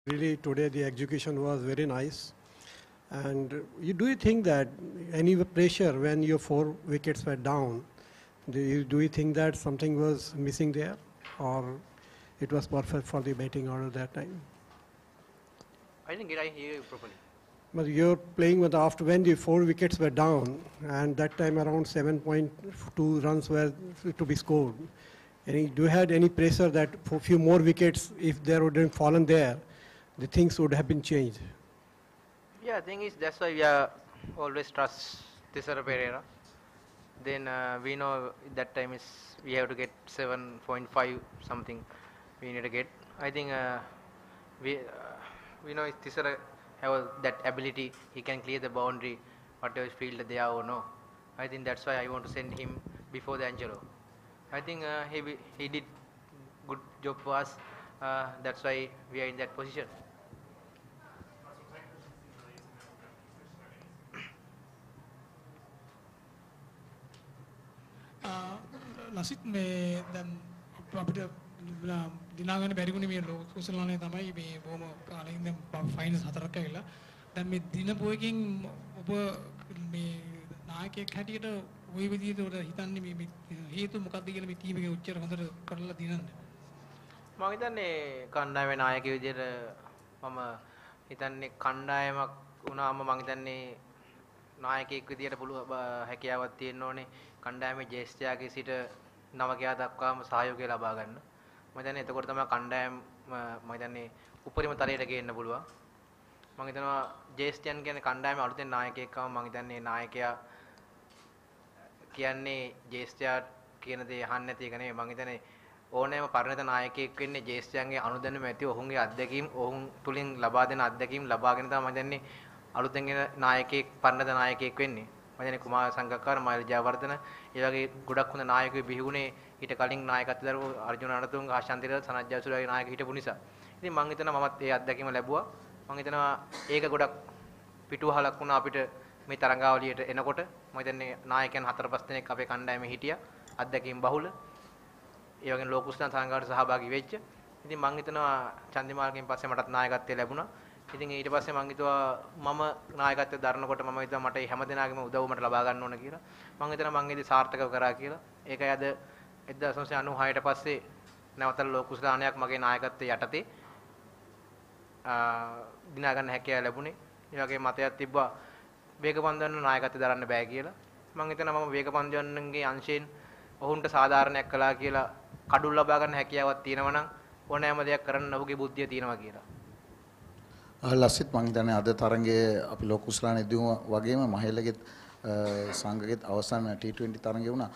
Really, today the execution was very nice. And do you think that any pressure when your 4 wickets were down, do you think that something was missing there? Or it was perfect for the batting order that time? I didn't get I hear you properly. But you're playing with after when the 4 wickets were down, and that time around 7.2 runs were to be scored. Do you had any pressure that for a few more wickets, if there would have fallen there, the things would have been changed? Yeah, thing is that's why we are always trust Tisara Pereira. Then we know that time is we have to get 7.5 something. We need to get. I think we we know Tisara have that ability. He can clear the boundary, whatever field they are or no. I think that's why I want to send him before the Angelo. I think he did good job for us. That's why we are in that position. Lasith මේ දැන් අපිට දිනාගන්න බැරිුණේ මේ කුසලානේ තමයි මේ බොහොම කාලෙකින් දැන් finals 4ක් ඇවිල්ලා දැන් මේ දින පොයකින් ඔබ මේ නායකයෙක් හැටියට ওই විදිහට උඩ හිතන්නේ මේ හේතු මොකක්ද කියලා මේ ටීම් එකේ උච්චර හොඳට කරලා දිනන්න මම හිතන්නේ කණ්ඩායමේ නායකයෙක් විදිහට මම හිතන්නේ කණ්ඩායමක් වුණාම මම හිතන්නේ නායකයෙක් විදිහට පුළුවන් හැකියාවක් තියෙන්න ඕනේ කණ්ඩායමේ ජේෂ්ඨයාගේ සිට නවකයා දක්වාම සහයෝගය ලබා ගන්න. මම හිතන්නේ එතකොට තමයි කණ්ඩායම මම හිතන්නේ උපරිම තලයට ගේන්න පුළුවන්. මම හිතනවා ජේෂ්ඨයන් කියන්නේ කණ්ඩායමේ අලුතෙන් නායකයෙක් ආවම මම හිතන්නේ නායකයා කියන්නේ ජේෂ්ඨයා කියන දේ අහන්න නැති එක නෙමෙයි. මම හිතන්නේ ඕනෑම පරිණත නායකයෙක් වෙන්නේ ජේෂ්ඨයන්ගේ අනුදැනුම ඇති ඔවුන්ගේ අත්දැකීම් ඔවුන් තුලින් ලබා දෙන අත්දැකීම් ලබාගෙන තමයි මම හිතන්නේ අලුතෙන් එන නායකයෙක් පරිණත නායකයෙක් වෙන්නේ. මම හිතන්නේ කුමාර සංගක්කාර මයිල් ජයවර්ධන ඒ වගේ ගොඩක් හොඳ නායකයෝ බිහිුනේ ඊට කලින් නායකත්ව දරපු අර්ජුන අනතුංග ආශාන්තිර සනත් ජයසූරියගේ නායක හිටපු නිසා. ඉතින් මම හිතනවා මමත් ඒ අත්දැකීම ලැබුවා. මම හිතනවා ඒක ගොඩක් පිටුවහලක් වුණා අපිට මේ තරඟාවලියට එනකොට. මම හිතන්නේ නායකයන් 4-5 දෙනෙක් අපේ කණ්ඩායමේ හිටියා. අත්දැකීම් බහුල. ඒ වගේම ලෝකුස්නා තරඟාවට සහභාගී වෙච්ච. ඉතින් මම හිතනවා චන්දිමාල්ගෙන් පස්සේ මටත් නායකත්වය ලැබුණා. ඉතින් ඊට පස්සේ මම හිතුවා මම නායකත්වය දරනකොට මම හිතුවා මට හැම දිනාගෙම උදව් මට ලබා ගන්න ඕන කියලා. මම හිතනවා මම ඒදී සාර්ථකව කරා කියලා. ඒකයි අද 1996ට පස්සේ නැවත ලෝකුස්ලානයක් මගේ නායකත්වයේ යටතේ දිනා ගන්න හැකියාව ලැබුණේ. ඒ වගේ මතයක් තිබ්බා වේගපන්දු නායකත්වය දරන්න බෑ කියලා. මම හිතනවා මම වේගපන්දුන්ගේ අංශයෙන් ඔවුන්ට සාධාරණයක් කළා කියලා කඩුල් ලබා ගන්න හැකියාවක් තියෙනවා නම් ඕනෑම දෙයක් කරන්න ඔහුගේ බුද්ධිය තියෙනවා කියලා. ලසිත් මං හිතන්නේ අද තරඟයේ අපි ලෝකුස්ලානේ දිනුවා වගේම මහේලගෙත් සංඝගෙත් අවසන් T20 තරඟය වුණා.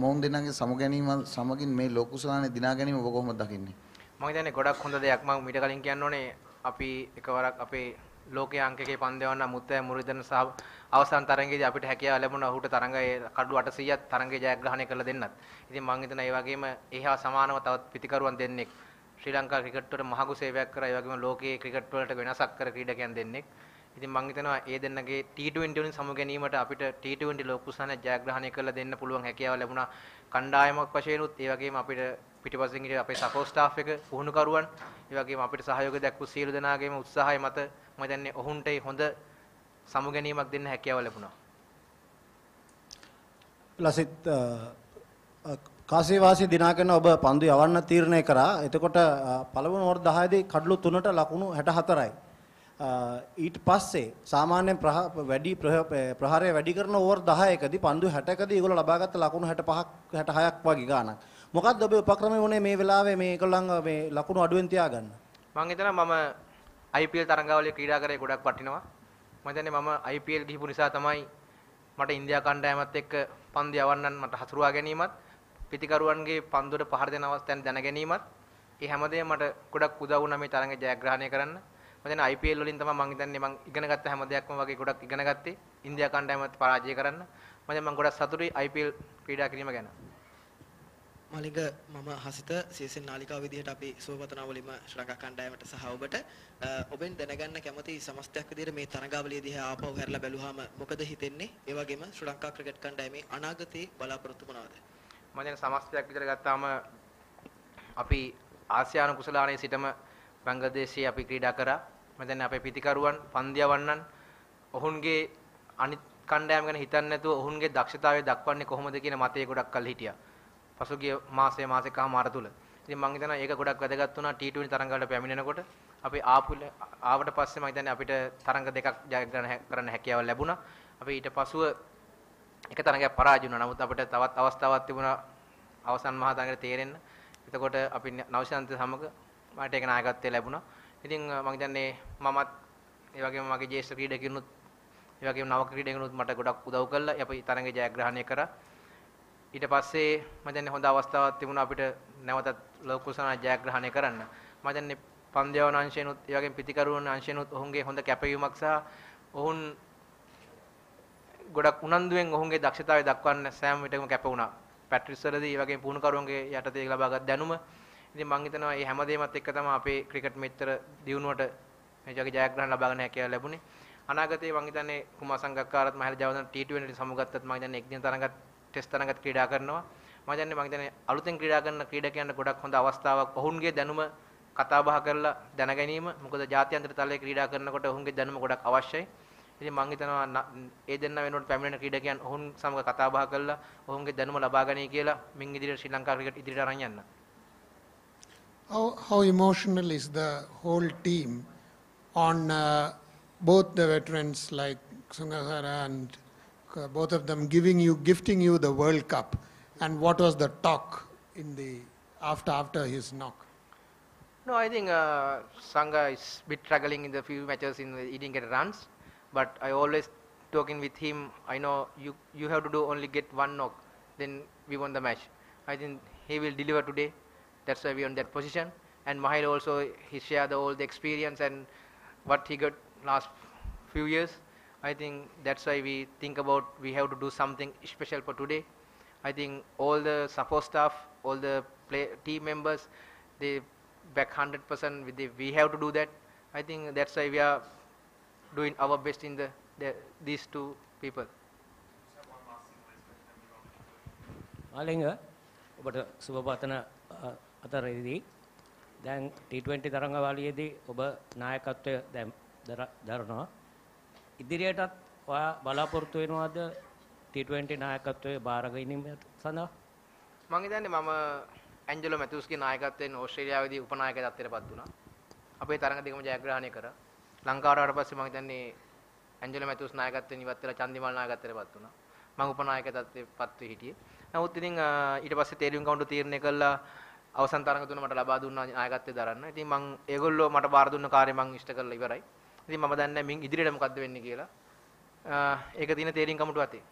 මොවුන් දෙන්නගේ සමුගැනීම සමගින් මේ ලෝකුස්ලානේ දිනා ගැනීම ඔබ කොහොමද දකින්නේ? මම හිතන්නේ ගොඩක් හොඳ දෙයක්. මම මීට කලින් කියන්න ඕනේ අපි එකවරක් අපේ ලෝකයේ අංකකේ පන්දෙවන්න මුත්තෑ මුරුදන් සහ අවසන් තරඟයේදී අපිට හැකියාව ලැබුණා ඔහුට තරඟයේ කඩු 800ක් තරඟයේ ජයග්‍රහණය කරලා දෙන්නත්. ඉතින් මම හිතනවා ඒ වගේම එහා සමානව තවත් පිටිකරුවන් දෙන්නෙක් ශ්‍රී ලංකා ක්‍රිකට් වලට මහඟු සේවයක් කරා. ඒ වගේම ලෝකයේ ක්‍රිකට් වලට වෙනසක් කර ක්‍රීඩකයන් දෙන්නෙක්. ඉතින් මම හිතනවා ඒ දෙන්නගේ T20 වලින් සමු ගැනීමට අපිට T20 ලෝකුස්ලානේ ජයග්‍රහණය කරලා දෙන්න පුළුවන් හැකියාව ලැබුණා. කණ්ඩායමක් වශයෙන් උත් ඒ වගේම අපිට පිටිපස්සෙන් ඉන්න අපේ සපෝට් ස්ටාෆ් එක පුහුණුකරුවන් ඒ වගේම අපිට සහයෝගය දක්වපු සියලු දෙනාගේම උත්සාහය මත මම දන්නේ ඔහුන්ට හොඳ සමු ගැනීමක් දෙන්න හැකියාව ලැබුණා. ලසිත් කාසිවාසී දිනාගෙන ඔබ පන්දු යවන්න තීරණය කරා. එතකොට පළවෙනි ඕවර් 10 දී කඩලු 3ට ලකුණු 64යි. ඊට පස්සේ සාමාන්‍යයෙන් ප්‍රහාරය වැඩි කරන ඕවර් 10කදී පන්දු 60කදී ඒගොල්ලෝ ලබාගත්ත ලකුණු 65ක් 66ක් වගේ ගාණක්. මොකක්ද ඔබේ උපක්‍රමය වුණේ මේ වෙලාවේ මේ ඒගොල්ලන් මේ ලකුණු අඩුවෙන් තියාගන්න? මම හිතනවා මම IPL තරඟාවලිය ක්‍රීඩා කරේ ගොඩක් වටිනවා. මම හිතන්නේ මම IPL ගිහපු නිසා තමයි මට ඉන්දියා කණ්ඩායමත් එක්ක පන්දු යවන්නන් මට හසුරුවා ගැනීමත් පිටිකරුවන්ගේ පන්දුවට පහර දෙන අවස්ථාවෙන් දැන ගැනීමත් ඒ හැමදේම මට ගොඩක් උදව් වුණා මේ තරඟ ජයග්‍රහණය කරන්න. මම දැන් IPL වලින් තමයි මම හිතන්නේ මම ඉගෙන ගත්ත හැම දෙයක්ම වගේ ගොඩක් ඉගෙන ගත්තේ ඉන්දියා කණ්ඩායමත් පරාජය කරන්න. මම ගොඩක් සතුටුයි IPL ක්‍රීඩා කිරීම ගැන. මලිග මම හසිත සීසන් නාලිකාව විදිහට අපි සුවපතනාවලින්ම ශ්‍රී ලංකා කණ්ඩායමට සහ ඔබට ඔබෙන් දැනගන්න කැමති සමස්තයක් විදිහට මේ තරඟාවලිය දිහා ආපහු හැරලා බැලුවාම මොකද හිතෙන්නේ? ඒ වගේම ශ්‍රී ලංකා ක්‍රිකට් කණ්ඩායමේ අනාගතයේ බලාපොරොත්තු මොනවාද? මම දැන් සමස්තයක් විදිහට ගත්තාම අපි ආසියානු කුසලානයේ සිටම බංග්ලාදේශයේ අපි ක්‍රීඩා කරා. මම දැන් අපේ පිතිකරුවන් පන්දියවන්නන් ඔවුන්ගේ අනිත් කණ්ඩායම් ගැන හිතන්නේ නැතුව ඔවුන්ගේ දක්ෂතාවය දක්වන්නේ කොහොමද කියන මතය ගොඩක් කල් හිටියා. පසුගිය මාසෙකමාර තුල. ඉතින් මම හිතනවා ඒක ගොඩක් වැදගත් වුණා T20 තරඟ වලට පැමිණෙනකොට. අපි ආවට පස්සේ මම හිතන්නේ අපිට තරඟ දෙකක් ජයග්‍රහණය කරන්න හැකියාව ලැබුණා. අපි ඊට පසුව එක තරඟයක් පරාජය වුණා. නමුත් අපිට තවත් අවස්ථාවක් තිබුණා අවසන් මහා තරඟයට තේරෙන්න. එතකොට අපි නවශාන්ත සමග මට ඒක නායකත්වය ලැබුණා. ඉතින් මම හිතන්නේ මමත් ඒ වගේම මගේ ජ්‍යෙෂ්ඨ ක්‍රීඩකිනුත් ඒ වගේම නව ක්‍රීඩකිනුත් මට ගොඩක් උදව් කළා. අපි තරඟේ ජයග්‍රහණය කරා. ඊට පස්සේ මම දැන් හොඳ අවස්ථාවක් තිබුණා අපිට නැවතත් ලෝක කුසලාන ජයග්‍රහණය කරන්න. මම දැන් පන්දියවන අංශයෙන්ුත් ඒ වගේම පිතිකරුවන් අංශයෙන්ුත් ඔවුන්ගේ හොඳ කැපවීමක් සහ ඔවුන් ගොඩක් උනන්දුවෙන් ඔවුන්ගේ දක්ෂතාවය දක්වන්න සෑම විටකම කැප වුණා. පැට්‍රිස් වලදී ඒ වගේම පුහුණුකරුවන්ගේ යටතේ ලබාගත් දැනුම. ඉතින් මම හිතනවා මේ හැමදේමත් එක්ක තමයි අපේ ක්‍රිකට් මෙච්චර දියුණුවට මේ වගේ ජයග්‍රහණ ලබා ගන්න හැකියාව ලැබුණේ. අනාගතයේ මම හිතන්නේ කුමාර සංගක්කාරත් මහල ජයවර්ධන T20 සමුගත්තත් මම හිතන්නේ එක්දින තරඟත් ටෙස්ට් තරඟත් ක්‍රීඩා කරනවා. මම හිතන්නේ අලුතෙන් ක්‍රීඩා කරන ක්‍රීඩකයන්ට ගොඩක් හොඳ අවස්ථාවක් ඔවුන්ගේ දැනුම කතා බහ කරලා දැන ගැනීම. මොකද ජාත්‍යන්තර තලයේ ක්‍රීඩා කරනකොට ඔවුන්ගේ දැනුම ගොඩක් අවශ්‍යයි. ඉතින් මම හිතනවා ඒ දෙන්න වෙනුවට පැමිණෙන ක්‍රීඩකයන් ඔවුන් සමග කතා බහ කරලා ඔවුන්ගේ දැනුම ලබා ගනී කියලා මින් ඉදිරියට ශ්‍රී ලංකා ක්‍රිකට් ඉදිරියට අරන් යන්න. How emotional is the whole team on both the veterans like Sangakkara and both of them gifting you the World Cup, and what was the talk in the after his knock? No, I think Sangha is bit struggling in the few matches in the, he didn't get runs, but I always talking with him. I know you have to do only get one knock, then we won the match. I think he will deliver today. That's why we are in that position. And Mahil also, he shared all the experience and what he got last few years. I think that's why we think about we have to do something special for today. I think all the support staff, all the team members, they back 100% with we have to do that. I think that's why we are doing our best in these two people. Malinga ඔබට සුබ පතන අතරේදී දැන් T20 තරඟවලියේදී ඔබ නායකත්වය දැන් දරනවා. ඉදිරියටත් ඔයා බලාපොරොත්තු වෙනවද T20 නායකත්වයේ බාර ගැනීම සඳහා? මම හිතන්නේ මම ඇන්ජලෝ මැතිව්ස්ගේ නායකත්වයෙන් ඕස්ට්‍රේලියාවේදී උපනායක තත්ත්වයටපත් වුණා. අපේ තරඟ දෙකම ජයග්‍රහණය කරා. ලංකාවට ආවට පස්සේ මම හිතන්නේ ඇන්ජලෝ මැතිව්ස් නායකත්වයෙන් ඉවත් වෙලා චන්දිමල් නායකත්වයටපත් වුණා. මම උපනායක තත්ත්වයටපත් වෙ හිටියේ. නමුත් ඉතින් ඊට පස්සේ තේරුම් කවුන්ට් තීරණය කළා අවසන් තරඟ තුන මට ලබා දුන්නා නායකත්වය දරන්න. ඉතින් මම ඒගොල්ලෝ මට බාර දුන්න කාර්යය මම ඉෂ්ට කරලා ඉවරයි. ඉතින් මම දන්නේ මින් ඉදිරියට මොකද්ද වෙන්නේ කියලා. ඒක තියෙන තේරීම් කමුටු අතේ.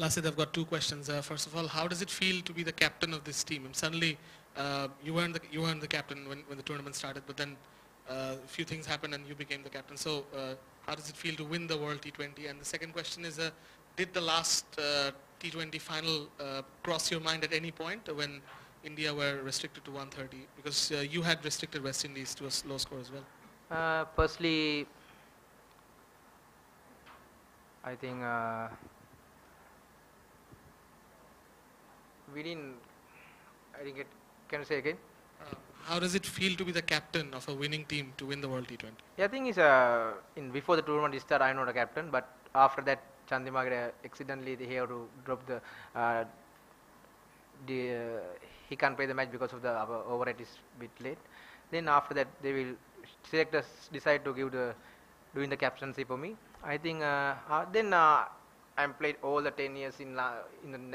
Lasit, I've got two questions. First of all, how does it feel to be the captain of this team? And suddenly, you weren't the captain when the tournament started, but then a few things happened and you became the captain. So, how does it feel to win the World T20? And the second question is, did the last T20 final cross your mind at any point when India were restricted to 130? Because you had restricted West Indies to a low score as well. Firstly, I think we didn't. I didn't get. Can you say again? How does it feel to be the captain of a winning team to win the World T20? Yeah, I think it's in before the tournament started, I'm not a captain, but after that, Chandimaga accidentally they have to drop he can't play the match because of the overrate is bit late. Then after that, they will decide to give doing the captaincy for me. I think then I played all the 10 years in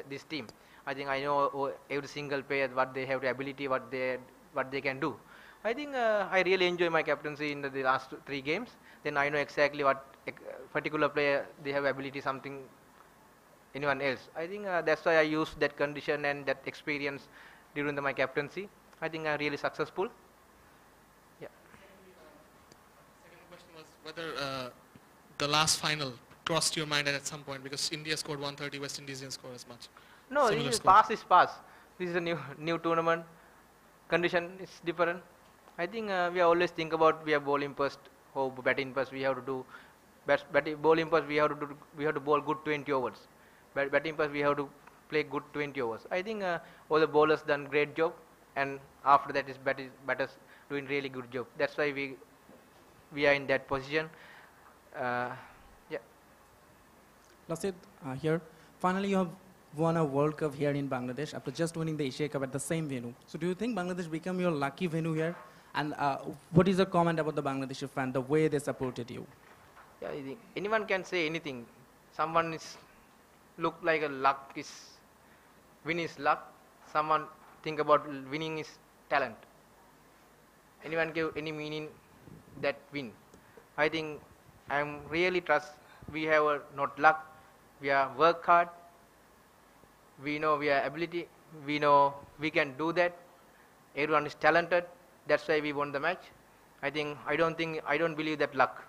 this team. I think I know every single player what they have the ability, what they can do. I think I really enjoy my captaincy in the last 3 games. Then I know exactly what particular player they have ability something anyone else. I think that's why I used that condition and that experience during my captaincy. I think I'm really successful. Yeah. Second question was whether the last final crossed your mind at some point, because India scored 130, West Indies didn't score as much. No, Similar this is score. past. This is a new tournament. Condition is different. I think we always think about we are bowling first or batting first. We have to do bowling first. We have to bowl good 20 overs. Batting first we have to play good 20 overs. I think all the bowlers done great job, and after that is batters doing really good job. That's why we are in that position. Yeah. Lasit, here. Finally, you have won a World Cup here in Bangladesh after just winning the Asia Cup at the same venue. So do you think Bangladesh became your lucky venue here? And what is your comment about the Bangladeshi fan, the way they supported you? Yeah, I think anyone can say anything. Someone is look like a luck is win is luck. Someone think about winning is talent. Anyone give any meaning that win. I think I'm really trust we have not luck. We are work hard. We know we have ability. We know we can do that. Everyone is talented. That's why we won the match. I don't believe that luck.